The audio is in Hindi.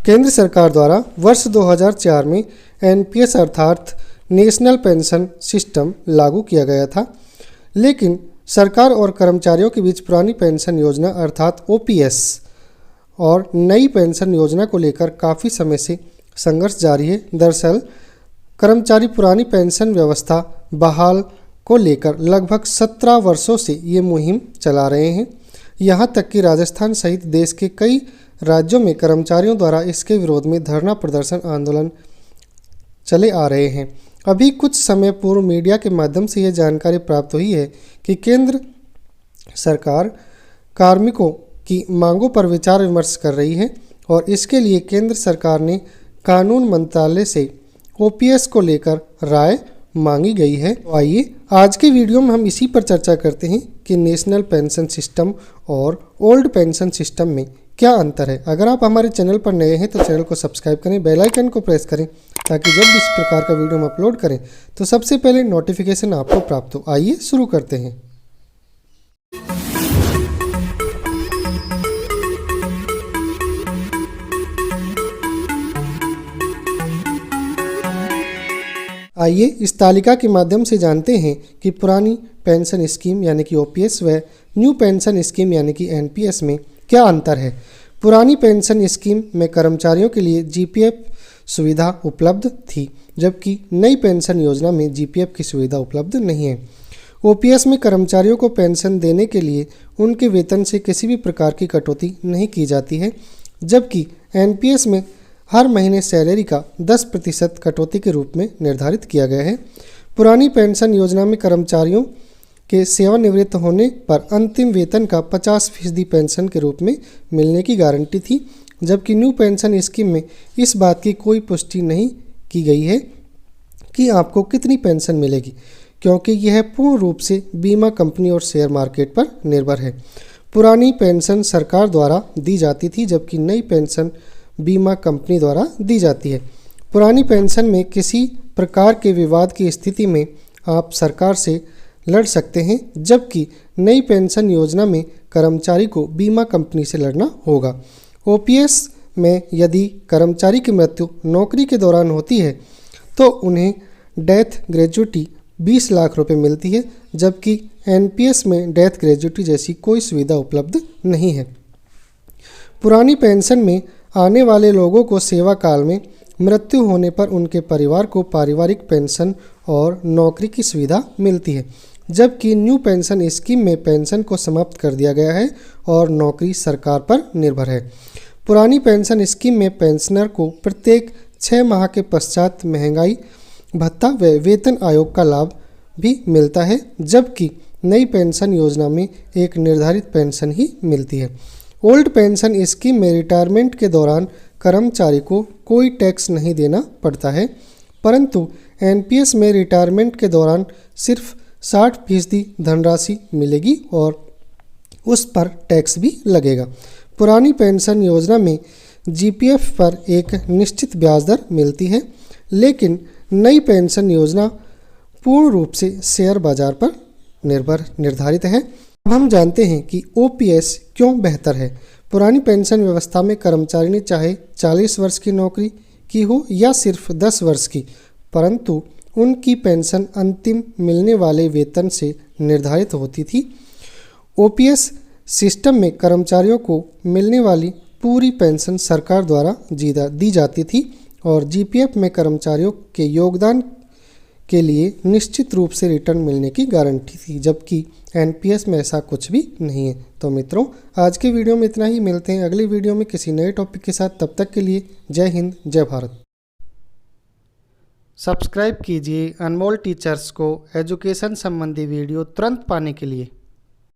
केंद्र सरकार द्वारा वर्ष 2004 में एनपीएस अर्थात नेशनल पेंशन सिस्टम लागू किया गया था, लेकिन सरकार और कर्मचारियों के बीच पुरानी पेंशन योजना अर्थात ओपीएस और नई पेंशन योजना को लेकर काफ़ी समय से संघर्ष जारी है। दरअसल कर्मचारी पुरानी पेंशन व्यवस्था बहाल को लेकर लगभग 17 वर्षों से ये मुहिम चला रहे हैं। यहाँ तक कि राजस्थान सहित देश के कई राज्यों में कर्मचारियों द्वारा इसके विरोध में धरना प्रदर्शन आंदोलन चले आ रहे हैं। अभी कुछ समय पूर्व मीडिया के माध्यम से यह जानकारी प्राप्त हुई है कि केंद्र सरकार कार्मिकों की मांगों पर विचार विमर्श कर रही है और इसके लिए केंद्र सरकार ने कानून मंत्रालय से ओपीएस को लेकर राय मांगी गई है। तो आइए आज के वीडियो में हम इसी पर चर्चा करते हैं कि नेशनल पेंशन सिस्टम और ओल्ड पेंशन सिस्टम में क्या अंतर है। अगर आप हमारे चैनल पर नए हैं तो चैनल को सब्सक्राइब करें, बेल आइकन को प्रेस करें ताकि जब भी इस प्रकार का वीडियो हम अपलोड करें तो सबसे पहले नोटिफिकेशन आपको प्राप्त हो। आइए शुरू करते हैं। आइए इस तालिका के माध्यम से जानते हैं कि पुरानी पेंशन स्कीम यानी कि ओपीएस व न्यू पेंशन स्कीम यानी कि एनपीएस में क्या अंतर है। पुरानी पेंशन स्कीम में कर्मचारियों के लिए जीपीएफ सुविधा उपलब्ध थी, जबकि नई पेंशन योजना में जीपीएफ की सुविधा उपलब्ध नहीं है। ओपीएस में कर्मचारियों को पेंशन देने के लिए उनके वेतन से किसी भी प्रकार की कटौती नहीं की जाती है, जबकि एनपीएस में हर महीने सैलरी का 10% कटौती के रूप में निर्धारित किया गया है। पुरानी पेंशन योजना में कर्मचारियों के सेवानिवृत्त होने पर अंतिम वेतन का 50% पेंशन के रूप में मिलने की गारंटी थी, जबकि न्यू पेंशन स्कीम में इस बात की कोई पुष्टि नहीं की गई है कि आपको कितनी पेंशन मिलेगी, क्योंकि यह पूर्ण रूप से बीमा कंपनी और शेयर मार्केट पर निर्भर है। पुरानी पेंशन सरकार द्वारा दी जाती थी, जबकि नई पेंशन बीमा कंपनी द्वारा दी जाती है। पुरानी पेंशन में किसी प्रकार के विवाद की स्थिति में आप सरकार से लड़ सकते हैं, जबकि नई पेंशन योजना में कर्मचारी को बीमा कंपनी से लड़ना होगा। ओपीएस में यदि कर्मचारी की मृत्यु नौकरी के दौरान होती है तो उन्हें डेथ ग्रेजुटी 20 लाख रुपए मिलती है, जबकि एनपीएस में डेथ ग्रेजुटी जैसी कोई सुविधा उपलब्ध नहीं है। पुरानी पेंशन में आने वाले लोगों को सेवा काल में मृत्यु होने पर उनके परिवार को पारिवारिक पेंशन और नौकरी की सुविधा मिलती है, जबकि न्यू पेंशन स्कीम में पेंशन को समाप्त कर दिया गया है और नौकरी सरकार पर निर्भर है। पुरानी पेंशन स्कीम में पेंशनर को प्रत्येक 6 माह के पश्चात महंगाई भत्ता व वेतन आयोग का लाभ भी मिलता है, जबकि नई पेंशन योजना में एक निर्धारित पेंशन ही मिलती है। ओल्ड पेंशन स्कीम में रिटायरमेंट के दौरान कर्मचारी को कोई टैक्स नहीं देना पड़ता है, परंतु एनपीएस में रिटायरमेंट के दौरान सिर्फ 60% धनराशि मिलेगी और उस पर टैक्स भी लगेगा। पुरानी पेंशन योजना में जीपीएफ पर एक निश्चित ब्याज दर मिलती है, लेकिन नई पेंशन योजना पूर्ण रूप से शेयर बाजार पर निर्धारित है। अब हम जानते हैं कि ओपीएस क्यों बेहतर है। पुरानी पेंशन व्यवस्था में कर्मचारी ने चाहे 40 वर्ष की नौकरी की हो या सिर्फ 10 वर्ष की, परंतु उनकी पेंशन अंतिम मिलने वाले वेतन से निर्धारित होती थी। ओपीएस सिस्टम में कर्मचारियों को मिलने वाली पूरी पेंशन सरकार द्वारा दी जाती थी और जीपीएफ में कर्मचारियों के योगदान के लिए निश्चित रूप से रिटर्न मिलने की गारंटी थी, जबकि एनपीएस में ऐसा कुछ भी नहीं है। तो मित्रों, आज के वीडियो में इतना ही। मिलते हैं अगले वीडियो में किसी नए टॉपिक के साथ। तब तक के लिए जय हिंद, जय भारत। सब्सक्राइब कीजिए अनमोल टीचर्स को एजुकेशन संबंधी वीडियो तुरंत पाने के लिए।